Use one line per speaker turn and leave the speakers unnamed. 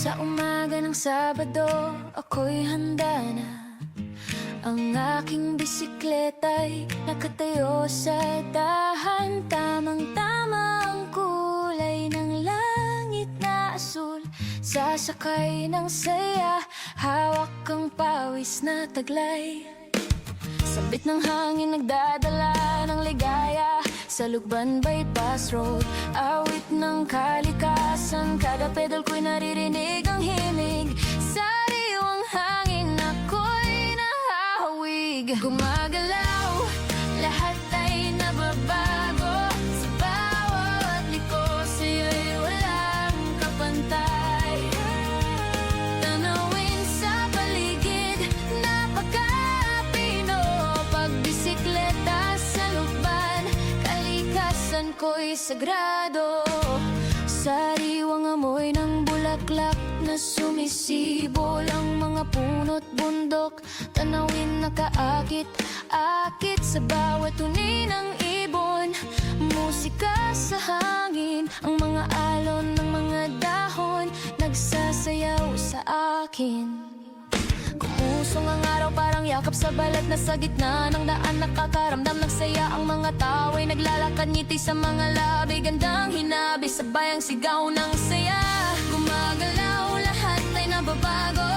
Sa umaga ng Sabado, ako'y handa na. Ang aking bisikleta'y nakatayo sa dahan. Tamang-tama ang kulay ng langit na asul. Sasakay ng saya, hawak ang pawis na taglay. Sabit ng hangin nagdadala ng ligaya. Sa Lukban Bypass Road, awit ng kalikasan. Kada pedal ko'y naririnig ang himig. Sariwang hangin ako'y nahahawig. Gumagalaw, lahat ay nababago. Sa bawat liko sa'yo'y walang kapantay. Tanawin sa paligid, napaka-pino. Pagbisikleta sa Lukban, kalikasan ko'y sagrado. Sariwang amoy ng bulaklak na sumisibol. Ang mga puno't bundok, tanawin nakaakit-akit sa bawat huni ng ibon. Musika sa hangin, ang mga alon ng mga dahon nagsasayaw sa akin. Kumusong ang araw parang yakap sa balat na sa gitna ng daan. Nakakaramdam ng saya ang mga tao ay naglalakad, ngiti sa mga labi. Gandang hinabi, sabay ang sigaw ng saya. Gumagalaw, lahat ay nababago.